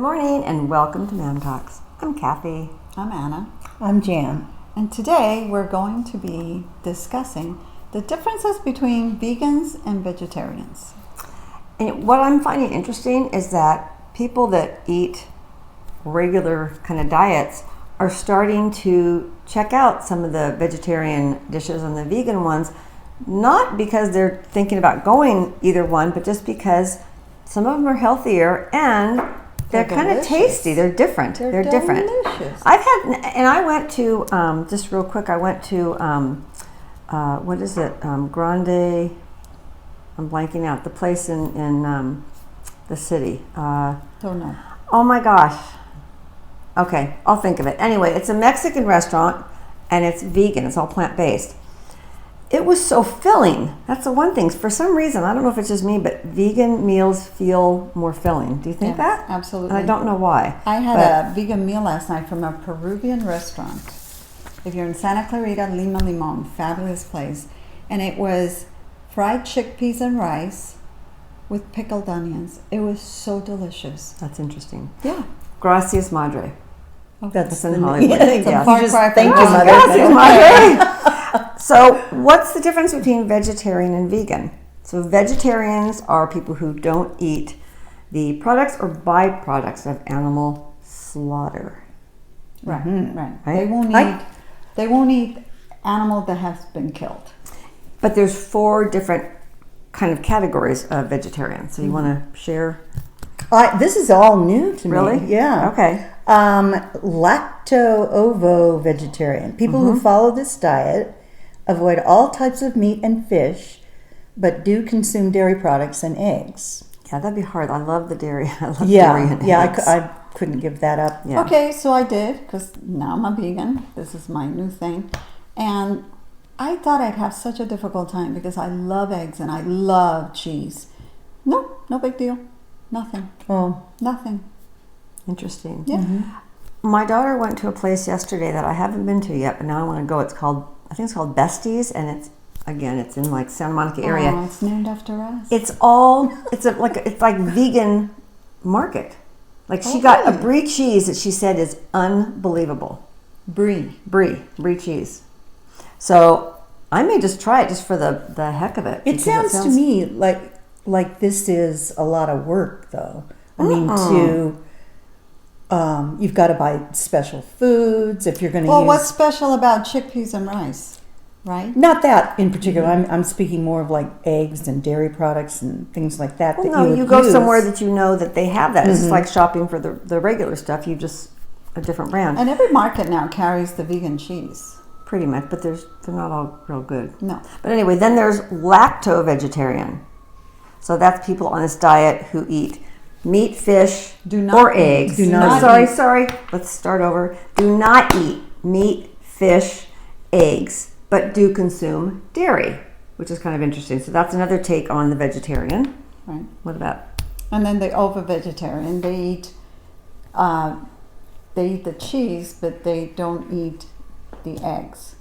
morning and welcome to Mam Talks. I'm Kathy. I'm Anna. I'm Jan. And today we're going to be discussing the differences between vegans and vegetarians. And what I'm finding interesting is that people that eat regular kind of diets are starting to check out some of the vegetarian dishes and the vegan ones, not because they're thinking about going either one, but just because some of them are healthier and they're kind of tasty. They're different. They're different. Delicious. I went to, just real quick, I went to, what is it? Grande, I'm blanking out, the place in the city. Don't know. Oh my gosh. Okay, I'll think of it. Anyway, it's a Mexican restaurant and it's vegan. It's all plant-based. It was so filling. That's the one thing. For some reason, I don't know if it's just me, but vegan meals feel more filling. Do you think that? Absolutely. And I don't know why. I had a vegan meal last night from a Peruvian restaurant. If you're in Santa Clarita, Lima Limon, fabulous place. And it was fried chickpeas and rice with pickled onions. It was so delicious. That's interesting. Yeah. Gracias, madre. That's in Hollywood. It's Yes. a far cry from Thank you, mother. Gracias, madre. So, what's the difference between vegetarian and vegan? So, vegetarians are people who don't eat the products or byproducts of animal slaughter. Right, right. Right? They won't eat animal that has been killed. But there's 4 different kind of categories of vegetarian. So, you want to share? This is all new to me. Really? Yeah. Okay. Lacto-ovo vegetarian. People who follow this diet avoid all types of meat and fish, but do consume dairy products and eggs. Yeah, that'd be hard. I love the dairy. I love dairy and eggs. I couldn't give that up. Yeah. Okay, so I did, because now I'm a vegan. This is my new thing. And I thought I'd have such a difficult time because I love eggs and I love cheese. No big deal. Nothing. Oh, Nothing. Interesting. Yeah. My daughter went to a place yesterday that I haven't been to yet, but now I want to go. I think it's called Besties, and it's in like Santa Monica area. Oh, it's named after us. It's like vegan market. Like she got a brie cheese that she said is unbelievable. Brie cheese. So I may just try it just for the heck of it. it sounds to me like this is a lot of work, though. I mean, you've got to buy special foods if you're going to use... Well, what's special about chickpeas and rice, right? Not that in particular. I'm speaking more of like eggs and dairy products and things like that. Well, that no, you you would go use. somewhere that you know that they have that. It's just like shopping for the regular stuff. You just a different brand. And every market now carries the vegan cheese. Pretty much, but they're not all real good. No. But anyway, then there's lacto-vegetarian. So that's people on this diet who eat meat, fish, or eggs. Sorry. Let's start over. Do not eat meat, fish, eggs, but do consume dairy, which is kind of interesting. So that's another take on the vegetarian. Right. What about? And then the ovo-vegetarian, they eat the cheese, but they don't eat the eggs.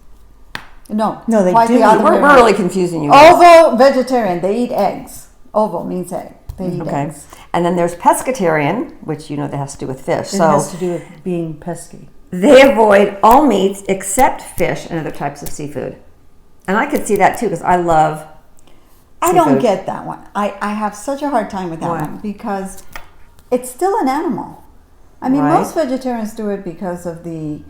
No, they quite do. the other way We're around. really confusing you guys. Ovo-vegetarian, they eat eggs. Ovo means egg. They eat eggs. And then there's pescatarian, which you know that has to do with fish. It has to do with being pesky. They avoid all meats except fish and other types of seafood. And I could see that too because I love I seafood. don't get that one. I have such a hard time with that Why? one because it's still an animal. I mean, Right. most vegetarians do it because of the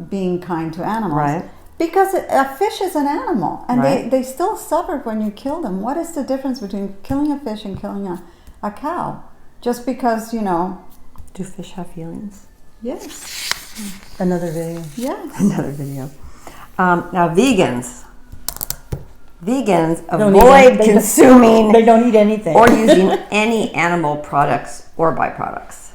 being kind to animals. Right. Because a fish is an animal, and Right. they still suffer when you kill them. What is the difference between killing a fish and killing a cow? Just because, Do fish have feelings? yes, Another video. yes. Another video. Now vegans. Vegans Don't eat avoid it. They don't- consuming They don't eat anything. or using any animal products or byproducts.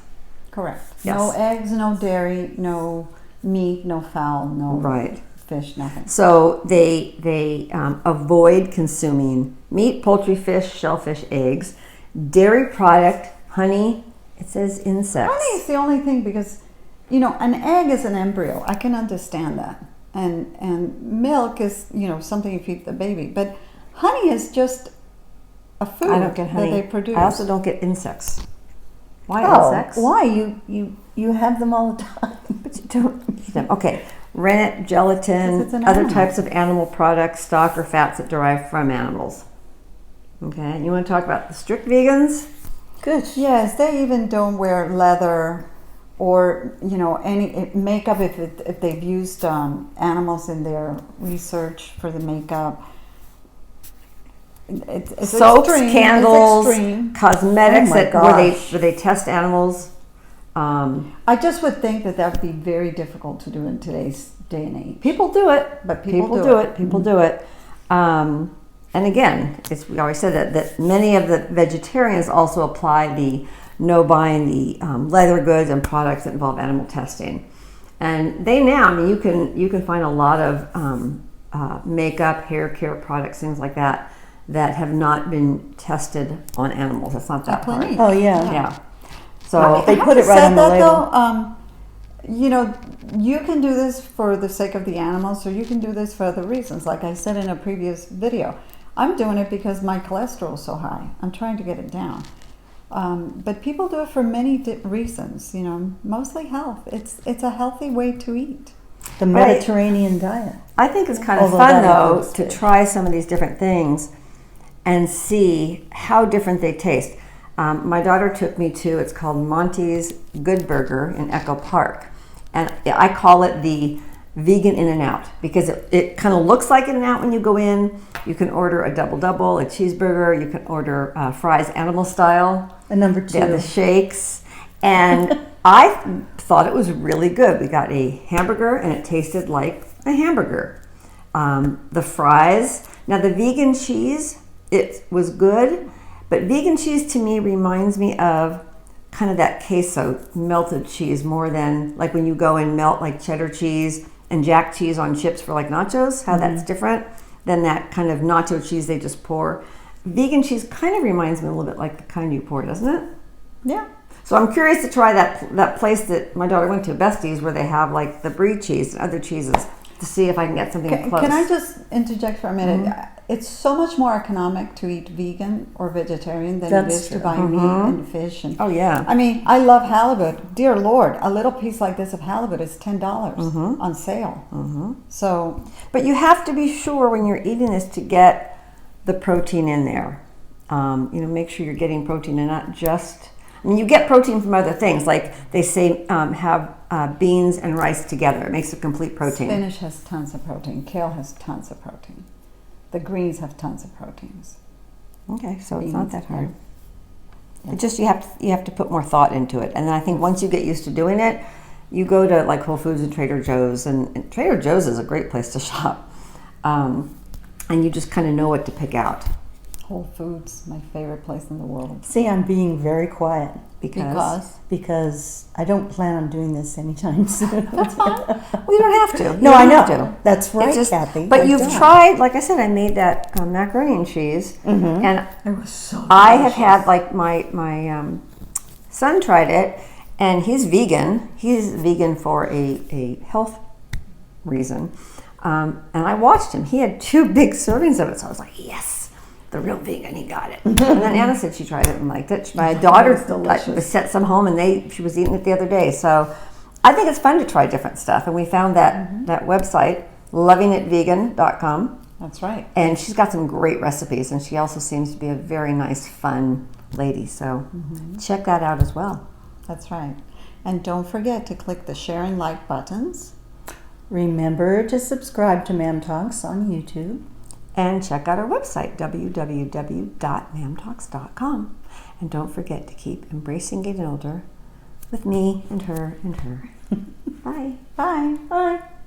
Correct. Yes. No eggs, no dairy, no meat, no fowl, no Right. fish, nothing. So they avoid consuming meat, poultry, fish, shellfish, eggs, dairy product, honey. It says insects. Honey is the only thing because, an egg is an embryo. I can understand that. And milk is, something you feed the baby. But honey is just a food I don't get honey. that they produce. I also don't get insects. Why Oh, insects? why? You have them all the time. But you don't eat them. Okay. Rennet, gelatin, 'Cause it's an other animal. types of animal products, stock or fats that derive from animals. Okay. You want to talk about the strict vegans? Good. Yes, they even don't wear leather or any makeup if they've used animals in their research for the makeup. It's Soaps, extreme. candles, It's extreme. cosmetics Oh my where they test animals. I just would think that would be very difficult to do in today's day and age. People do it, But people do do it. it. People do it. And again, we always said that many of the vegetarians also apply the no buying the leather goods and products that involve animal testing. And they now, I mean, you can find a lot of makeup, hair care products, things like that have not been tested on animals. It's not that hard. Plenty. Oh yeah. Yeah. So They put it right on the label. Though, you can do this for the sake of the animals, or you can do this for other reasons. Like I said in a previous video, I'm doing it because my cholesterol is so high. I'm trying to get it down. But people do it for many reasons. Mostly health. It's a healthy way to eat. The Mediterranean diet. I think it's kind of Although fun that though includes to fish. try some of these different things and see how different they taste. My daughter took me to, it's called Monty's Good Burger in Echo Park. And I call it the vegan In-N-Out because it kind of looks like In-N-Out when you go in. You can order a double, a cheeseburger. You can order fries animal style. And number 2. They have the shakes. And I thought it was really good. We got a hamburger and it tasted like a hamburger. The fries. Now the vegan cheese, it was good. But vegan cheese to me reminds me of kind of that queso, melted cheese, more than like when you go and melt like cheddar cheese and jack cheese on chips for like nachos, how that's different than that kind of nacho cheese they just pour. Vegan cheese kind of reminds me a little bit like the kind you pour, doesn't it? Yeah. So I'm curious to try that place that my daughter went to, Bestie's, where they have like the brie cheese and other cheeses to see if I can get something close. Can I just interject for a minute? It's so much more economic to eat vegan or vegetarian than it That's is to true. buy meat and fish. And Oh, yeah. I mean, I love halibut. Dear Lord, a little piece like this of halibut is $10 on sale. So, But you have to be sure when you're eating this to get the protein in there. Make sure you're getting protein and not just. I mean, you get protein from other things, like they say have beans and rice together. It makes a complete protein. spinach has tons of protein. Kale has tons of protein. The greens have tons of proteins. Okay, so it's not Beans, that hard. yeah. It just you have to put more thought into it, and then I think once you get used to doing it, you go to like Whole Foods and Trader Joe's, and Trader Joe's is a great place to shop, and you just kind of know what to pick out Whole Foods, my favorite place in the world. See, I'm being very quiet because I don't plan on doing this anytime soon. That's fine. we don't have to. No, You I don't know. have to. That's right, It just- Kathy. But I you've don't. tried, like I said, I made that macaroni and cheese, and It was so I have had like my son tried it, and he's vegan. He's vegan for a health reason, and I watched him. He had 2 big servings of it, so I was like, yes, the real vegan. He got it. And then Anna said she tried it and liked it. My daughter sent some home, and she was eating it the other day. So I think it's fun to try different stuff, and we found that website, lovingitvegan.com. That's right. And she's got some great recipes, and she also seems to be a very nice, fun lady. So check that out as well. That's right. And don't forget to click the share and like buttons. Remember to subscribe to Ma'am Talks on YouTube. And check out our website, www.mamtalks.com. And don't forget to keep embracing getting older with me and her and her. Bye. Bye. Bye.